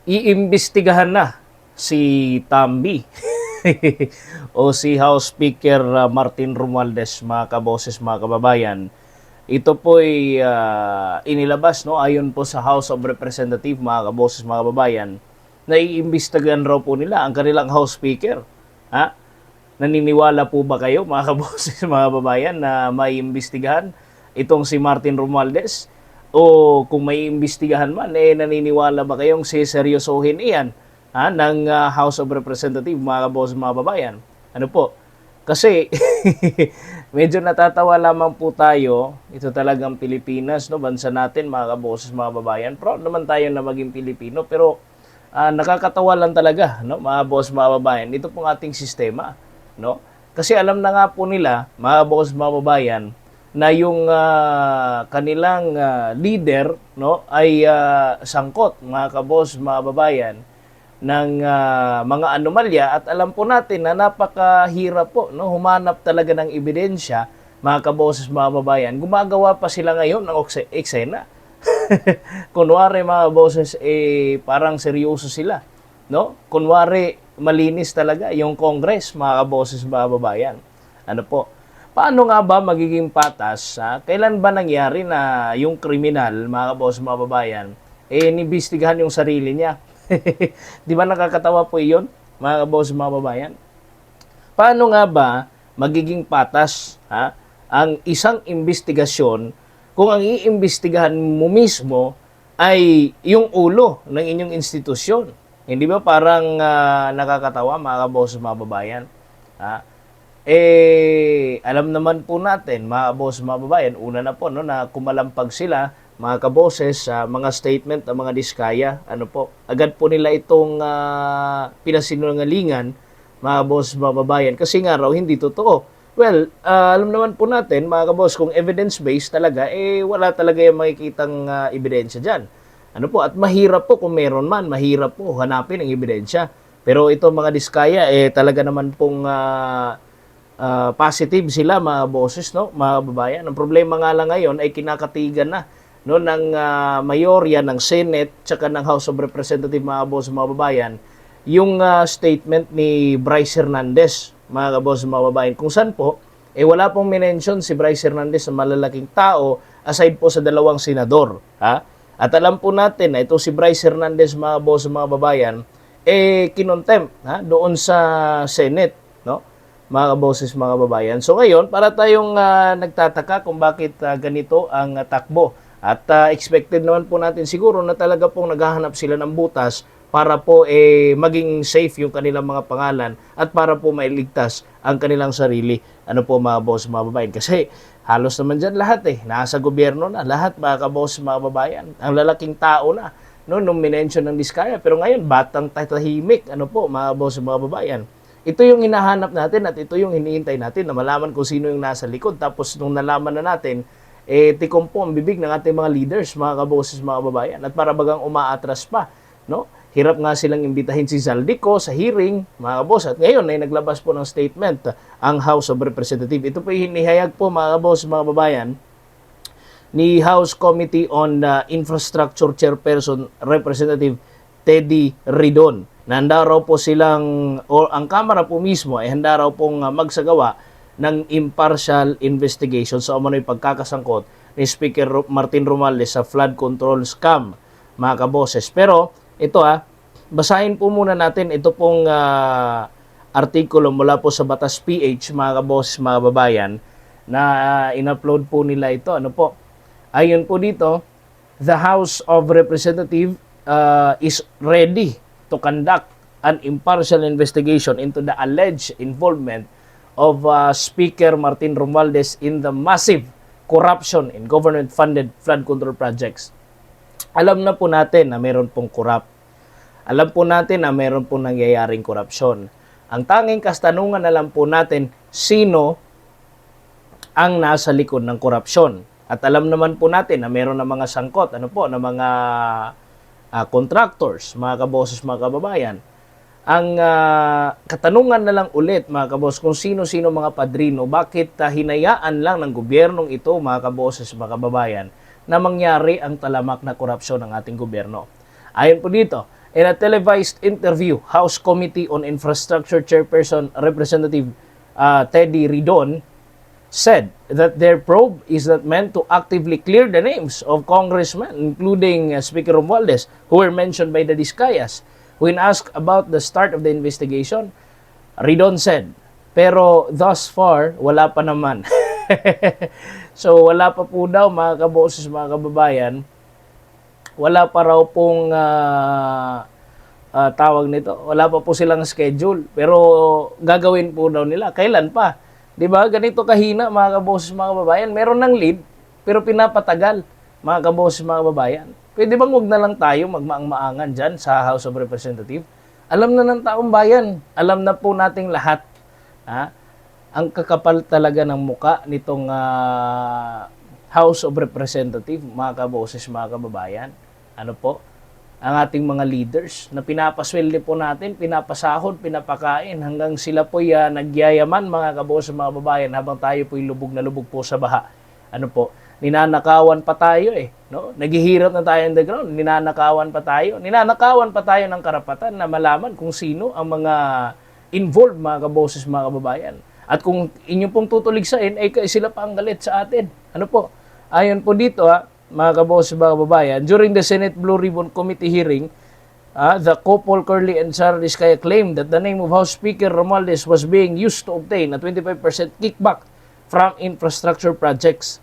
iimbestigahan na si Tambi o si House Speaker Martin Romualdez, mga kaboses, mga kababayan. Ito po ay inilabas, no, ayon po sa House of Representatives, mga kaboses, mga kababayan, na iimbestigahan raw po nila ang kanilang House Speaker. Ha? Naniniwala po ba kayo, mga kaboses, mga kababayan, na may imbestigahan itong si Martin Romualdez? O kung may imbestigahan man, naniniwala ba kayong seseryosohin iyan ng House of Representatives, mga kaboses, mga babayan? Ano po? Kasi medyo natatawa lamang po tayo. Ito talagang Pilipinas, no? Bansa natin, mga kaboses, mga babayan. Proud naman tayo na maging Pilipino, pero nakakatawa lang talaga, no? Mga kaboses, mga babayan. Ito pong ating sistema, no? Kasi alam na nga po nila, mga kaboses, mga babayan, na yung kanilang leader, no, ay sangkot, mga kabos, mga babayan, ng mga anomalya, at alam po natin na napakahirap po, no, humanap talaga ng ebidensya, mga kaboses, mga babayan. Gumagawa pa sila ngayon ng eksena. Kunwari, mga boses, parang seryoso sila, no? Kunwari malinis talaga yung Congress, mga kaboses, mga babayan. Ano po? Paano nga ba magiging patas? Kailan ba nangyari na yung kriminal, mga kabos, mga babayan, inimbestigahan yung sarili niya? Di ba nakakatawa po iyon, mga kabos, mga babayan? Paano nga ba magiging patas ang isang investigasyon kung ang iimbestigahan mo mismo ay yung ulo ng inyong institusyon? Hindi ba parang nakakatawa, mga kabos, mga babayan? Alam naman po natin, mga boss, mga babayan, una na po, no, na kumalampag sila, mga kaboses, sa mga statement ng mga diskaya. Ano po, agad po nila itong pinasinungalingan, mga boss, mga babayan, kasi nga raw hindi totoo. Well, alam naman po natin, mga kabos, kung evidence-based talaga, wala talaga yung makikitang ebidensya dyan. Ano po, at mahirap po kung meron man, mahirap po hanapin ang ebidensya. Pero ito mga diskaya, talaga naman pong positive sila, mga boses, no, mga babayan. Ang problema nga lang ngayon ay kinakatigan na, no, ng mayorya, ng Senate, tsaka ng House of Representatives, mga boses, mga babayan, yung statement ni Bryce Hernandez, mga boses, mga babayan, kung saan po, wala pong minention si Bryce Hernandez na malalaking tao aside po sa dalawang senador. At alam po natin na ito si Bryce Hernandez, mga boses, mga babayan, kinontempt doon sa Senate, no, mga boses, mga babayan. So ngayon, para tayong nagtataka kung bakit ganito ang takbo. At expected naman po natin siguro na talaga pong naghahanap sila ng butas para po maging safe yung kanilang mga pangalan at para po mailigtas ang kanilang sarili. Ano po, mga boses, mga babayan? Kasi halos naman dyan lahat nasa gobyerno na. Lahat, mga kaboses, mga babayan. Ang lalaking tao na, no, nung minention ng diskaya. Pero ngayon, batang tahimik. Ano po, mga boses, mga babayan? Ito yung hinahanap natin at ito yung hinihintay natin na malaman kung sino yung nasa likod. Tapos nung nalaman na natin, tikom po ang bibig ng ating mga leaders, mga kaboses, mga babayan. At para bagang umaatras pa, no? Hirap nga silang imbitahin si Zaldico sa hearing, mga kabos. At ngayon ay naglabas po ng statement ang House of Representatives. Ito po yung hinihayag po, mga kabos, mga babayan, ni House Committee on Infrastructure Chairperson Representative Teddy Ridon. Na handa raw po silang, o ang Kamara po mismo ay handa raw pong magsagawa ng impartial investigation sa umano'y pagkakasangkot ni Speaker Martin Romualdez sa flood control scam, mga kaboses. Pero ito basahin po muna natin ito pong artikulo mula po sa Batas PH, mga kaboses, mga babayan, na in-upload po nila ito. Ano po? Ayon po dito, the House of Representatives is ready to conduct an impartial investigation into the alleged involvement of Speaker Martin Romualdez in the massive corruption in government-funded flood control projects. Alam na po natin na meron pong corrupt. Alam po natin na meron pong nangyayaring korupsyon. Ang tanging katanungan na lang po natin, sino ang nasa likod ng korupsyon? At alam naman po natin na meron na mga sangkot, na mga contractors, mga kaboses, mga kababayan. Ang katanungan na lang ulit, mga kabos, kung sino-sino mga padrino, bakit hinayaan lang ng gobyernong ito, mga kaboses, mga kababayan, na mangyari ang talamak na korupsyon ng ating gobyerno. Ayon po dito, In a televised interview, House Committee on Infrastructure Chairperson Representative Teddy Ridon said that their probe is not meant to actively clear the names of congressmen, including Speaker Romualdez, who were mentioned by the Discayas. When asked about the start of the investigation, Ridon said, pero thus far, wala pa naman. So, wala pa po daw, mga kaboses, mga kababayan, wala pa raw pong tawag nito, wala pa po silang schedule, pero gagawin po daw nila. Kailan pa? 'Di ba? Ganito kahina, mga kaboses, mga kababayan. Meron ng lead, pero pinapatagal, mga kaboses, mga kababayan. Pwede bang wag na lang tayo magmaang-maangan dyan sa House of Representatives? Alam na ng taong bayan, alam na po nating lahat. Ang kakapal talaga ng muka nitong House of Representatives, mga kaboses, mga kababayan. Ano po? Ang ating mga leaders na pinapasweldo po natin, pinapasahod, pinapakain hanggang sila po'y nagyayaman, mga kaboses, mga kababayan, habang tayo po'y lubog na lubog po sa baha. Ano po? Ninanakawan pa tayo no? Naghihirap na tayo on the ground, ninanakawan pa tayo. Ninanakawan pa tayo ng karapatan na malaman kung sino ang mga involved, mga kaboses, mga kababayan. At kung inyong pong tutuligsain, ay sila pa ang galit sa atin. Ano po? Ayon po dito, mga kaboses, mga kababayan, during the Senate Blue Ribbon Committee hearing, the couple Curly and Sara Diskaya claimed that the name of House Speaker Romualdez was being used to obtain a 25% kickback from infrastructure projects.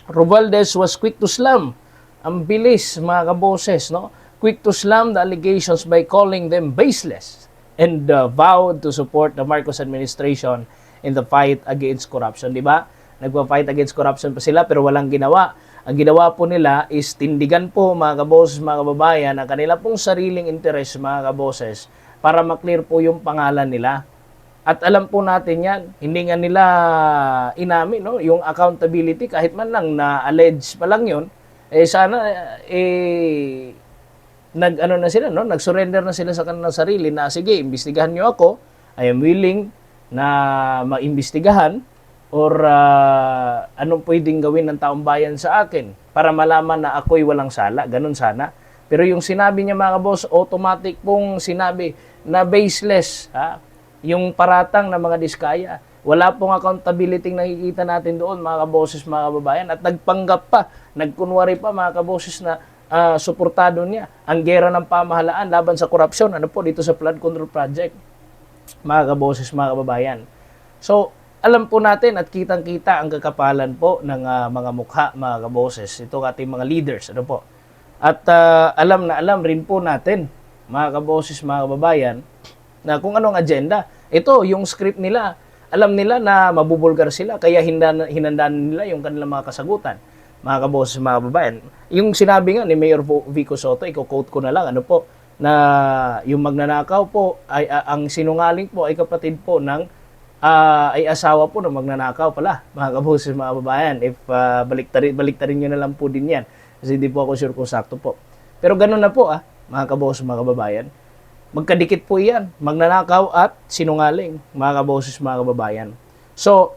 Romualdez was quick to slam. Ang bilis, mga kaboses, no? Quick to slam the allegations by calling them baseless and vowed to support the Marcos administration in the fight against corruption. Di ba? Nagpa-fight against corruption pa sila pero walang ginawa. Ang ginawa po nila is tindigan po, mga kaboses, mga kababayan, ang kanila pong sariling interes, mga kaboses, para maklear po yung pangalan nila. At alam po natin yan, hindi nga nila inamin, no? Yung accountability, kahit man lang na-allege pa lang yun, sana, nag-ano na sila, no? Nag-surrender na sila sa kanilang sarili na, sige, imbestigahan nyo ako, I am willing na maimbestigahan, or anong pwedeng gawin ng taong bayan sa akin para malaman na ako'y walang sala, ganun sana. Pero yung sinabi niya, mga boss, automatic pong sinabi na baseless, yung paratang ng mga Diskaya. Wala pong accountability nakikita natin doon, mga kaboses, mga kababayan, at nagpanggap pa, nagkunwari pa, mga kaboses, na suportado niya ang gera ng pamahalaan laban sa korupsyon, ano po, dito sa flood control project, mga kaboses, mga kababayan. So, alam po natin at kitang-kita ang kakapalan po ng mga mukha, mga kaboses, itong ating mga leaders, ano po. At alam na alam rin po natin, mga kaboses, mga kababayan, na kung anong agenda. Ito, yung script nila, alam nila na mabubulgar sila, kaya hinandaan nila yung kanilang mga kasagutan, mga kaboses, mga kababayan. Yung sinabi nga ni Mayor Vico Soto, i-quote ko na lang, ano po, na yung magnanakaw po, ay ang sinungaling po ay kapatid po ng ay asawa po na magnanakaw pala, mga kaboses, mga kababayan. If baliktarin nyo na lang po din yan, kasi hindi po ako sure kung sakto po. Pero ganun na po, mga kaboses, mga kababayan. Magkadikit po yan, magnanakaw at sinungaling, mga kaboses, mga kababayan. So,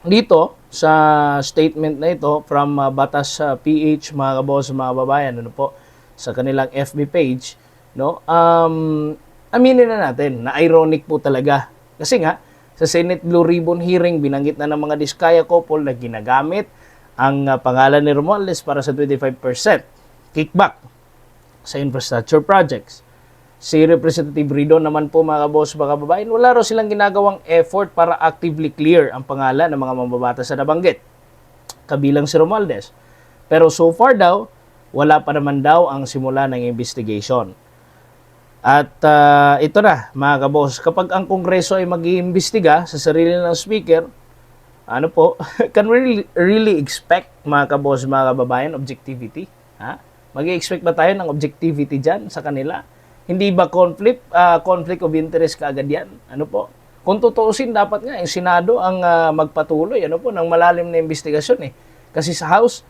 dito, sa statement na ito, from Batas PH, mga kaboses, mga kababayan, ano po, sa kanilang FB page, no, aminin na natin na ironic po talaga. Kasi nga, sa Senate Blue Ribbon hearing, binanggit na ng mga Diskaya couple na ginagamit ang pangalan ni Romualdez para sa 25% kickback sa infrastructure projects. Si Representative Ridon naman po, mga kaboses, mga kababayan, wala raw silang ginagawang effort para actively clear ang pangalan ng mga mambabatas na nabanggit, kabilang si Romualdez. Pero so far daw, wala pa naman daw ang simula ng investigation. At ito na, mga kaboses, kapag ang Kongreso ay mag-iimbestiga sa sarili ng speaker, ano po, can we really expect, mga kaboses, mga kababayan, objectivity? Mag-i-expect ba tayo ng objectivity dyan sa kanila? Hindi ba conflict of interest kaagad yan? Ano po? Kung tutuusin, dapat nga yung Senado ang magpatuloy, ano po, ng malalim na investigasyon Kasi sa House,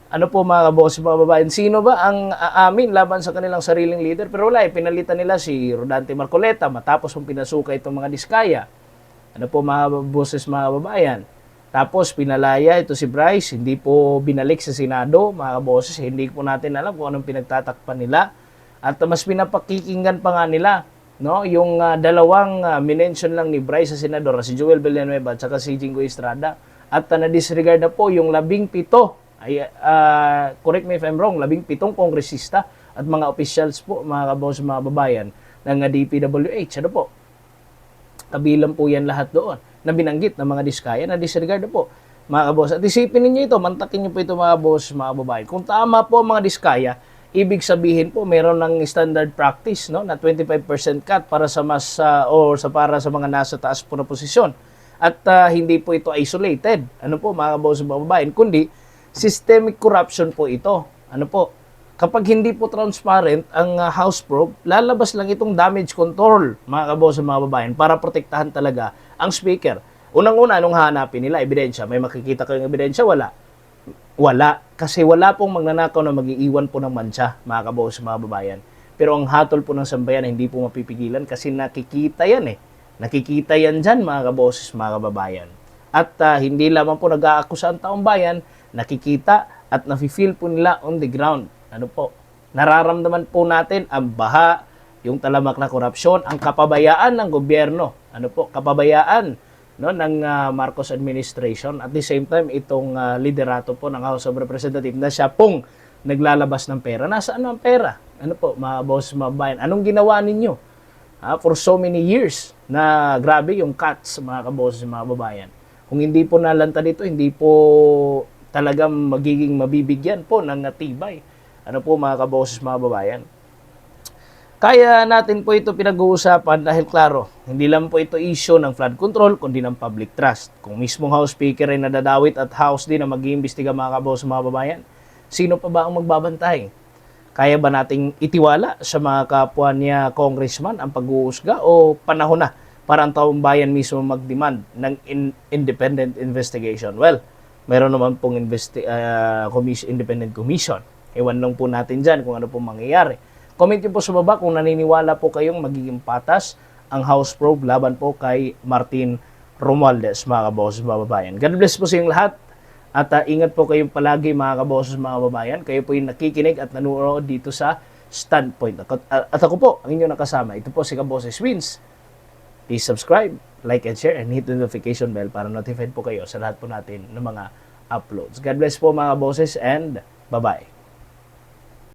ano po, mga kaboses, mga babayan, sino ba ang aamin laban sa kanilang sariling leader? Pero wala, pinalitan nila si Rodante Marcoleta matapos kung pinasuka itong mga Diskaya. Ano po, mga boses, mga babayan? Tapos pinalaya ito si Bryce, hindi po binalik sa Senado, mga kaboses, hindi po natin alam kung anong pinagtatakpan nila. At mas pinapakikinggan pa nga nila, no, yung dalawang minention lang ni Bryce sa senador, si Joel Villanueva at saka si Jingo Estrada. At na-disregard na po yung 17, ay, correct me if I'm wrong, 17 kongresista at mga officials po, mga kaboss, mga babayan, ng DPWH. Ano po? Kabilang po yan lahat doon na binanggit ng mga diskaya na disregard na po, mga kaboss. At isipin ninyo ito, mantakin nyo po ito, mga boss, mga babayan. Kung tama po mga diskaya, ibig sabihin po meron ng standard practice, no, na 25% cut para sa para sa mga nasa taas po na posisyon. At hindi po ito isolated. Ano po, mga kaboss, mga babayan, kundi systemic corruption po ito. Ano po? Kapag hindi po transparent ang House probe, lalabas lang itong damage control, mga kaboss, mga babayan, para protektahan talaga ang speaker. Unang-una, anong hanapin nila? Ebidensya. May makikita kayong ebidensya? Wala. Wala. Kasi wala pong magnanakaw na mag-iiwan po ng mancha, mga kaboss, mga babayan. Pero ang hatol po ng sambayan hindi po mapipigilan kasi nakikita yan eh. Nakikita yan dyan, mga kaboses, mga kababayan. At hindi lamang po nag-aakusa ang taong bayan, nakikita at nafe-feel po nila on the ground. Ano po? Nararamdaman po natin ang baha, yung talamak na korupsyon, ang kapabayaan ng gobyerno. Ano po? Kapabayaan, no, ng Marcos administration. At the same time, itong liderato po ng House of Representatives na siya pong naglalabas ng pera. Nasaan ang pera? Ano po, mga boss, mga bayan? Anong ginawa ninyo? For so many years na grabe yung cuts, mga kaboses, mga babayan. Kung hindi po nalanta dito, hindi po talagang magiging mabibigyan po ng tibay. Ano po, mga kaboses, mga babayan? Kaya natin po ito pinag-uusapan dahil klaro, hindi lang po ito issue ng flood control, kundi ng public trust. Kung mismong House Speaker ay nadadawit at House din na mag-iimbestiga, mga kaboses, mga babayan, sino pa ba ang magbabantay? Kaya ba nating itiwala sa mga kapwa niya congressman ang pag-uusga o panahon na para ang taong bayan mismo mag-demand ng independent investigation? Well, meron naman pong independent commission. Ewan lang po natin dyan kung ano pong mangyayari. Comment niyo po sa baba kung naniniwala po kayong magiging patas ang House probe laban po kay Martin Romualdez, mga kaboses, mga babayan. God bless po sa inyong lahat. At ingat po kayong palagi, mga kaboses, mga babayan. Kayo po yung nakikinig at nanonood dito sa Standpoint. At ako po, ang inyong nakasama. Ito po si Kaboses Wins. Please subscribe, like and share, and hit the notification bell para notified po kayo sa lahat po natin ng mga uploads. God bless po, mga kaboses, and bye-bye.